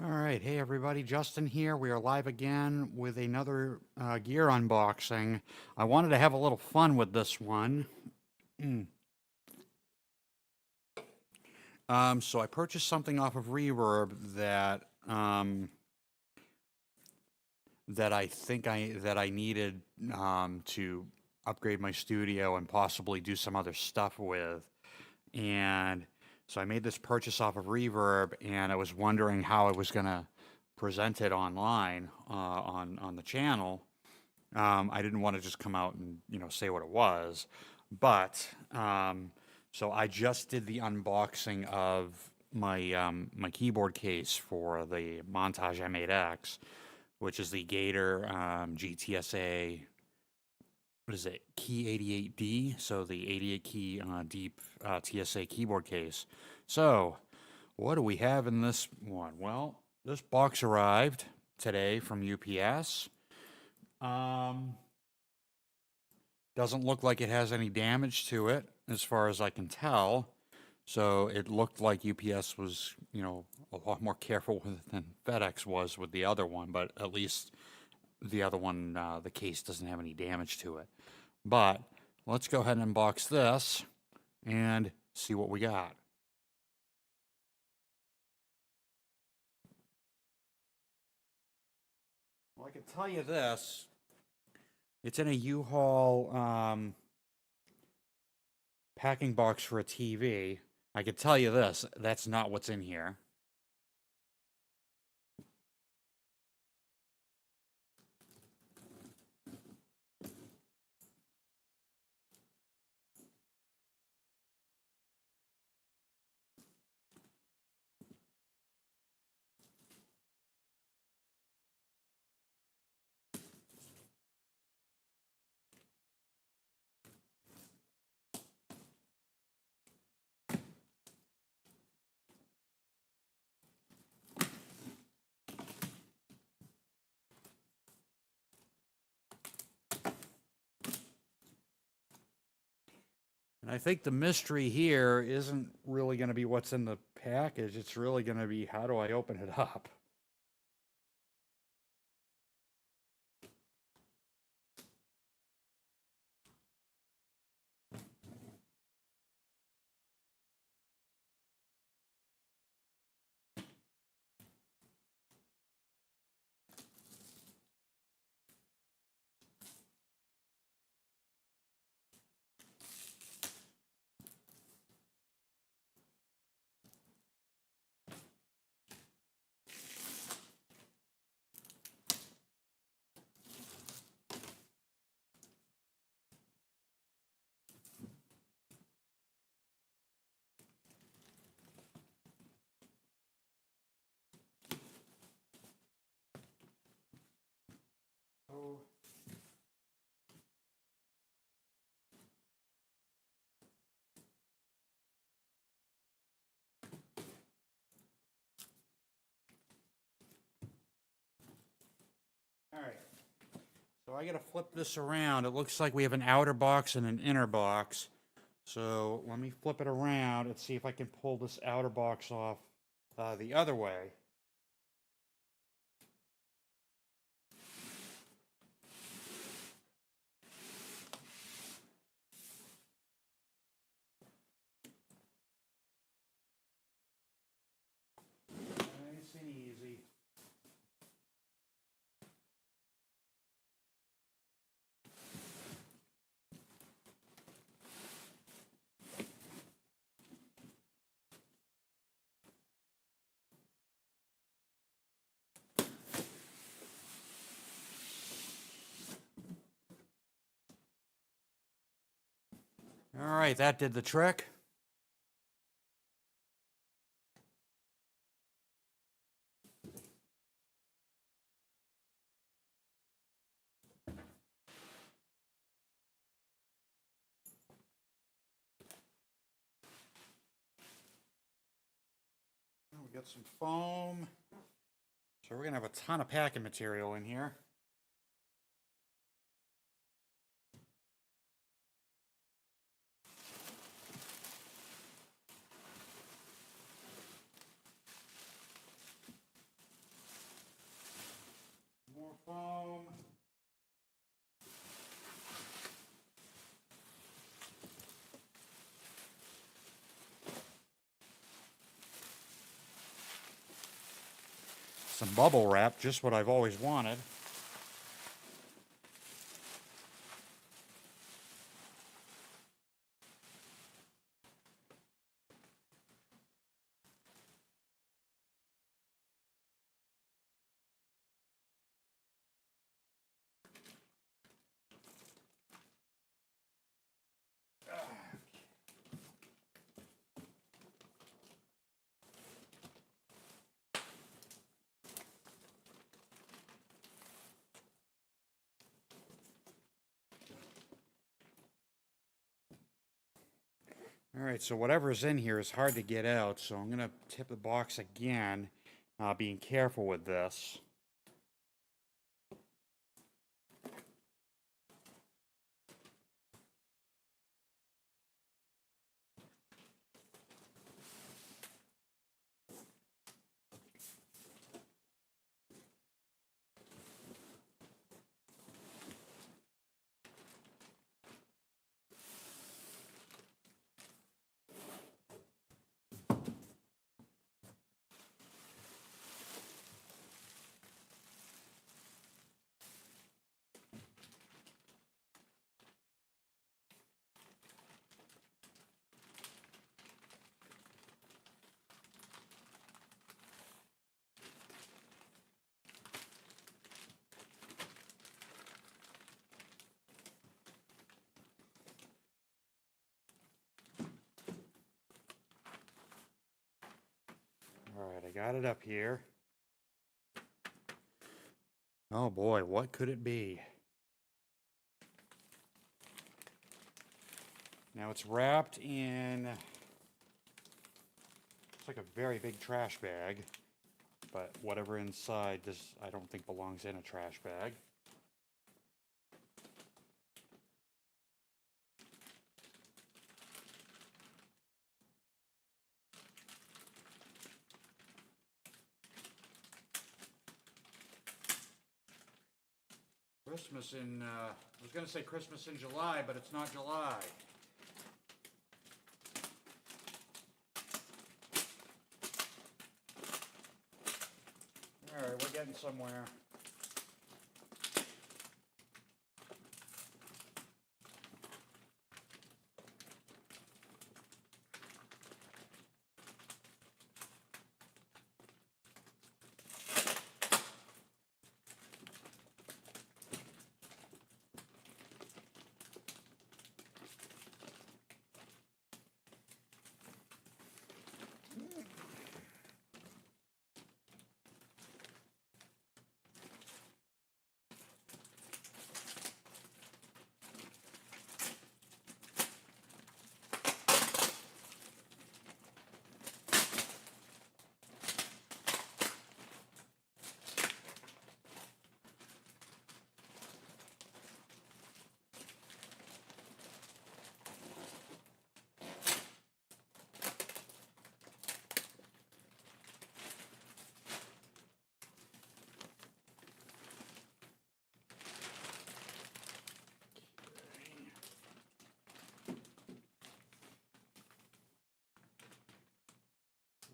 All right, hey everybody, Justin here. We are live again with another gear unboxing. I wanted to have a little fun with this one. Mm. So I purchased something off of Reverb that I think I needed to upgrade my studio and possibly do some other stuff with. And so I made this purchase off of Reverb, and I was wondering how I was gonna present it online on the channel. I didn't want to just come out and say what it was, but so I just did the unboxing of my keyboard case for the Montage M8X, which is the Gator GTSA. What is it? Key 88D. So the 88 key deep TSA keyboard case. So what do we have in this one? Well, this box arrived today from UPS. Doesn't look like it has any damage to it, as far as I can tell. So it looked like UPS was, a lot more careful with it than FedEx was with the other one, but at least the other one, the case doesn't have any damage to it. But let's go ahead and unbox this and see what we got. Well, I can tell you this. It's in a U-Haul packing box for a TV. I can tell you this, that's not what's in here. And I think the mystery here isn't really going to be what's in the package. It's really going to be, how do I open it up? Oh. All right. So I got to flip this around. It looks like we have an outer box and an inner box. So let me flip it around and see if I can pull this outer box off the other way. Nice and easy. All right, that did the trick. We got some foam. So we're going to have a ton of packing material in here. Some bubble wrap, just what I've always wanted. All right, so whatever's in here is hard to get out, so I'm going to tip the box again, being careful with this. All right, I got it up here. Oh boy, what could it be? Now it's wrapped in, it's like a very big trash bag, but whatever inside this, I don't think belongs in a trash bag. Christmas in, I was going to say Christmas in July, but it's not July. All right, we're getting somewhere.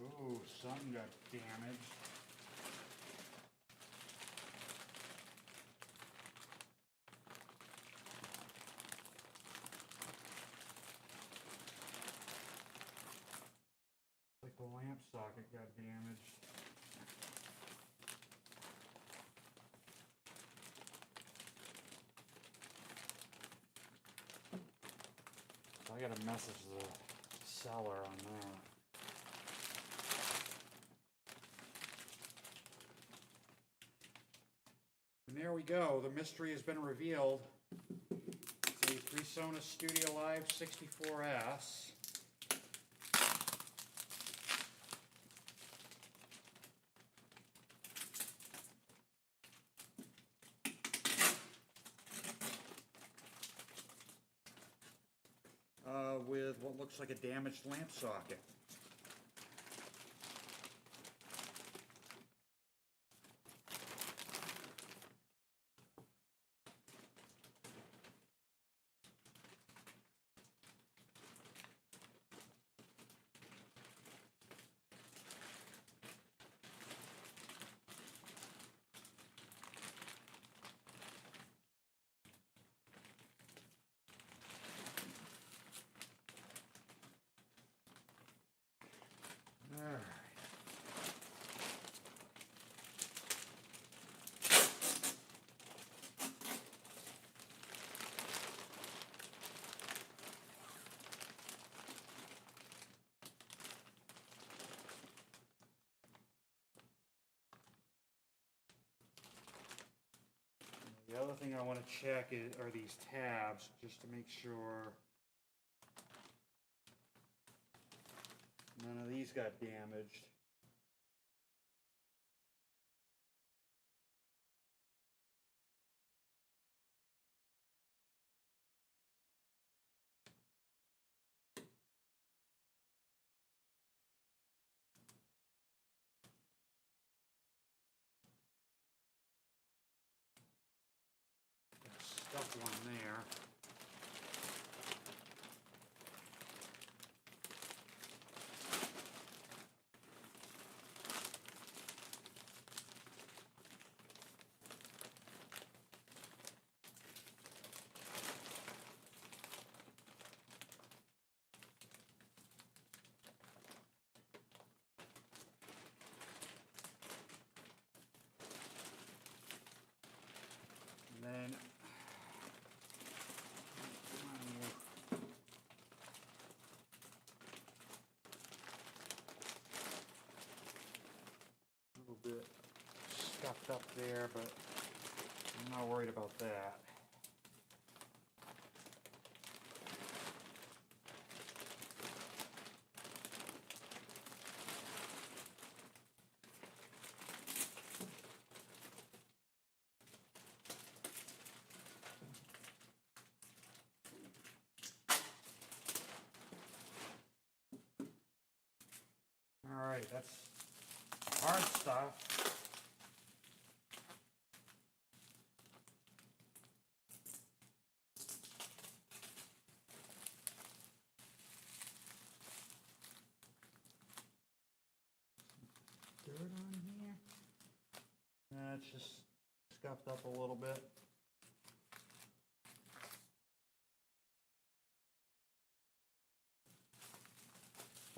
Ooh, something got damaged. Like the lamp socket got damaged. So I gotta message the seller on that. And there we go. The mystery has been revealed. It's a PreSonus Studio Live 64S. With what looks like a damaged lamp socket. Alright. The other thing I want to check are these tabs, just to make sure none of these got damaged. Stuck one there. And then a little bit stuffed up there, but I'm not worried about that. All right, that's hard stuff. Dirt on here. It's just scuffed up a little bit.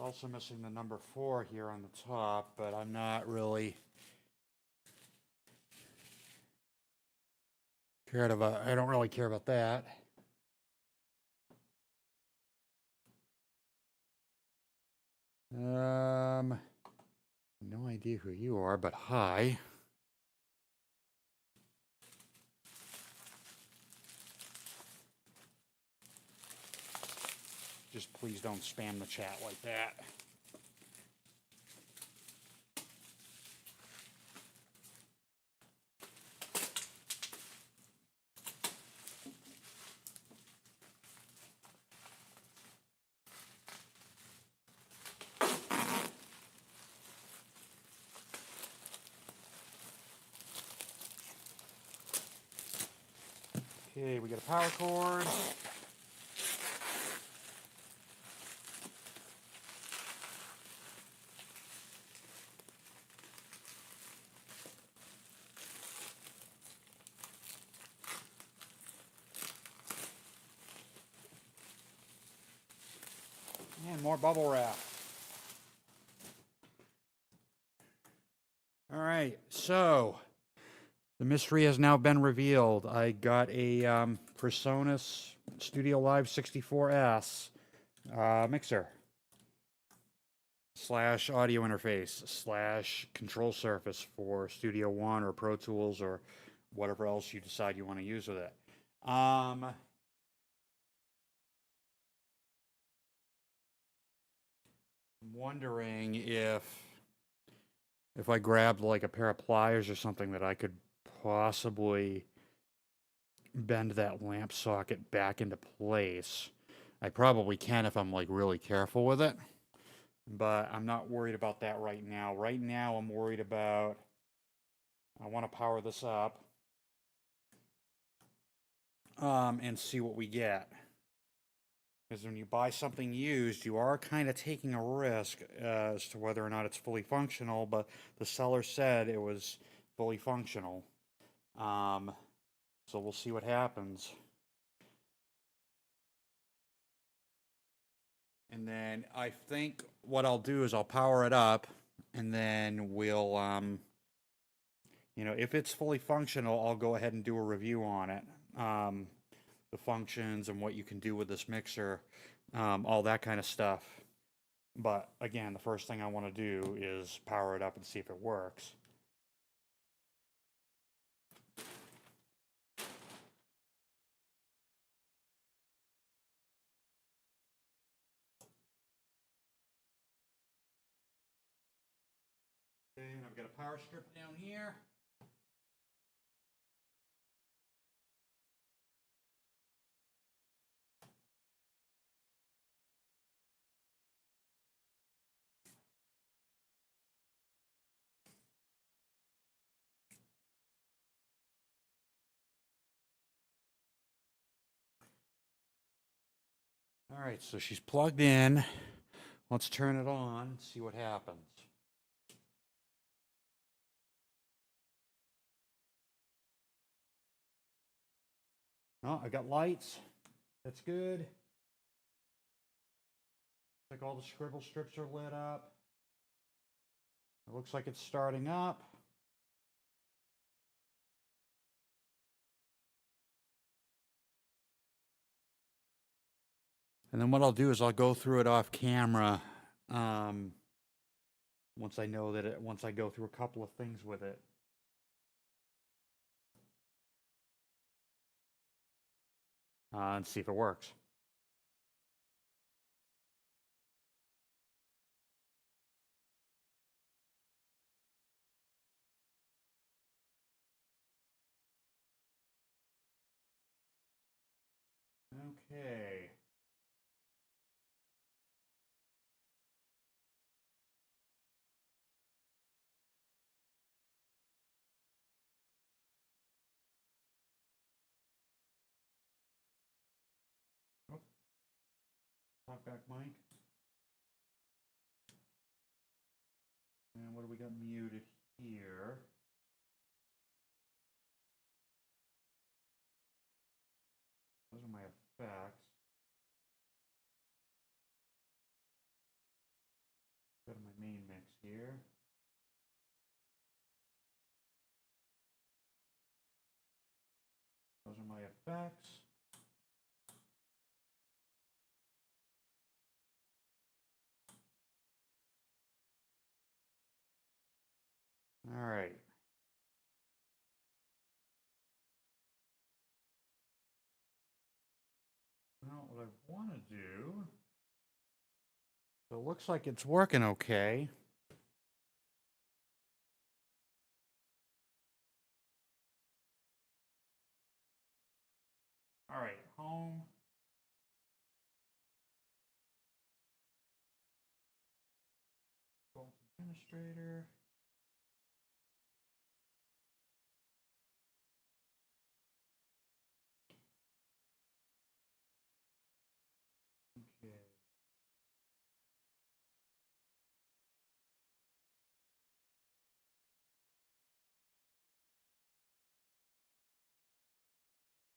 Also missing the number 4 here on the top, but I'm not really I don't really care about that. No idea who you are, but hi. Just please don't spam the chat like that. Okay, we got a power cord. And more bubble wrap. All right, so the mystery has now been revealed. I got a PreSonus Studio Live 64S mixer / audio interface / control surface for Studio One or Pro Tools or whatever else you decide you want to use with it. I'm wondering if I grabbed like a pair of pliers or something that I could possibly bend that lamp socket back into place. I probably can if I'm like really careful with it, but I'm not worried about that right now. Right now I'm worried about, I want to power this up and see what we get. Because when you buy something used, you are kind of taking a risk as to whether or not it's fully functional, but the seller said it was fully functional. So we'll see what happens. And then I think what I'll do is I'll power it up, and then we'll, if it's fully functional, I'll go ahead and do a review on it. The functions and what you can do with this mixer, all that kind of stuff. But again, the first thing I want to do is power it up and see if it works. And I've got a power strip down here. All right, so she's plugged in. Let's turn it on and see what happens. Oh, I got lights. That's good. Like all the scribble strips are lit up. It looks like it's starting up. And then what I'll do is I'll go through it off camera. Once I know that once I go through a couple of things with it. And see if it works. Okay. Oh, talkback mic. And what do we got muted here? Those are my effects. Go to my main mix here. Those are my effects. All right. Well, what I want to do, so it looks like it's working okay. All right, home. Vault administrator. Okay.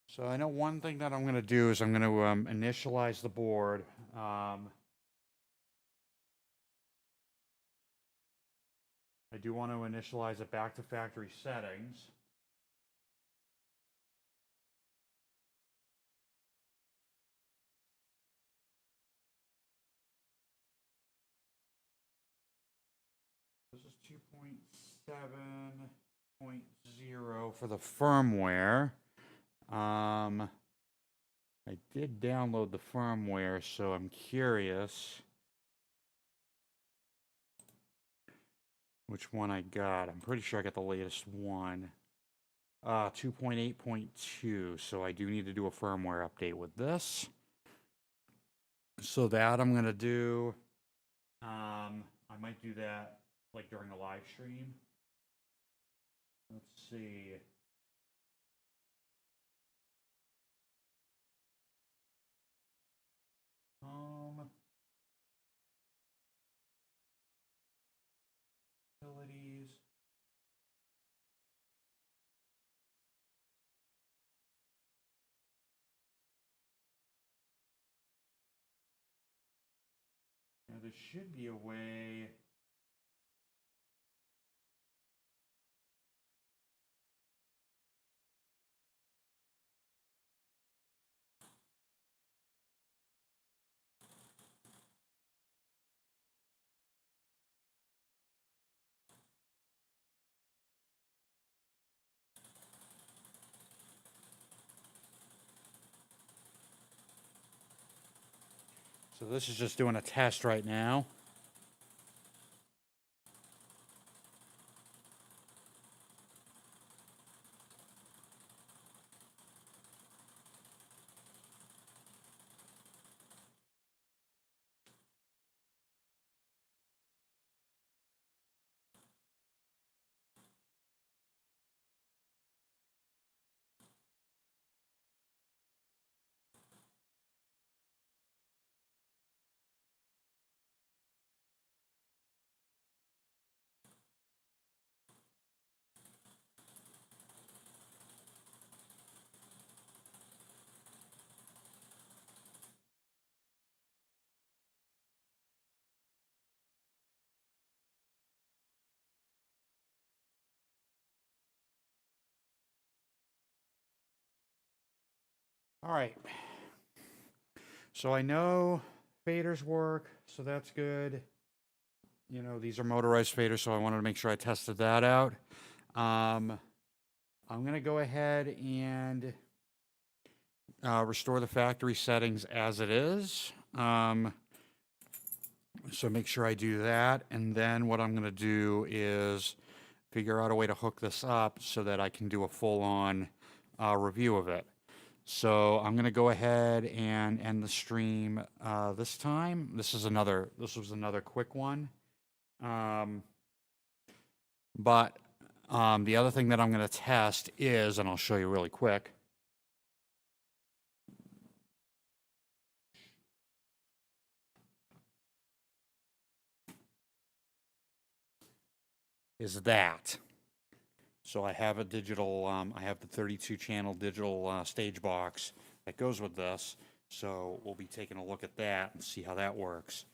So I know one thing that I'm going to do is I'm going to initialize the board. I do want to initialize it back to factory settings. This is 2.7.0 for the firmware. I did download the firmware, so I'm curious which one I got. I'm pretty sure I got the latest one. 2.8.2, so I do need to do a firmware update with this. So that I'm going to do. I might do that like during a live stream. Let's see. Utilities. there should be a way. So this is just doing a test right now. All right. So I know faders work, so that's good. You know, these are motorized faders, so I wanted to make sure I tested that out. I'm going to go ahead and restore the factory settings as it is. So make sure I do that. And then what I'm going to do is figure out a way to hook this up so that I can do a full-on review of it. So I'm going to go ahead and end the stream this this was another quick one. But the other thing that I'm going to test is, and I'll show you really quick, is that. So I have a digital, I have the 32 channel digital stage box that goes with this. So we'll be taking a look at that and see how that works.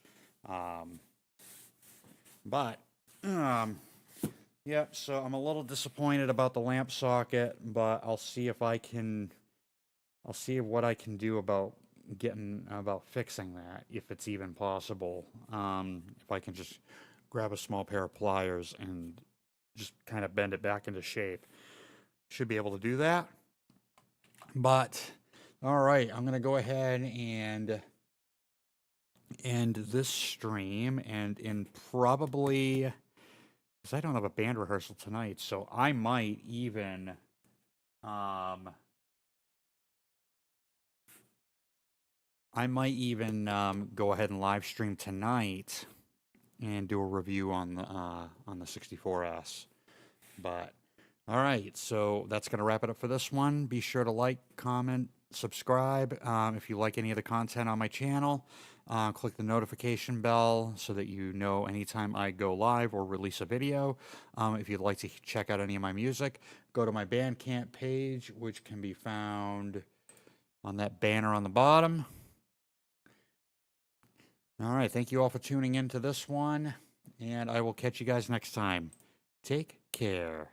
Yeah, so I'm a little disappointed about the lamp socket, but I'll see what I can do about fixing that, if it's even possible. If I can just grab a small pair of pliers and just kind of bend it back into shape. Should be able to do that. But, all right, I'm going to go ahead and end this stream, and in probably, because I don't have a band rehearsal tonight, so I might even, go ahead and live stream tonight and do a review on the 64S. But all right, so that's going to wrap it up for this one. Be sure to like, comment, subscribe if you like any of the content on my channel. Click the notification bell so that you know anytime I go live or release a video. If you'd like to check out any of my music, go to my Bandcamp page, which can be found on that banner on the bottom. All right, thank you all for tuning in to this one, and I will catch you guys next time. Take care.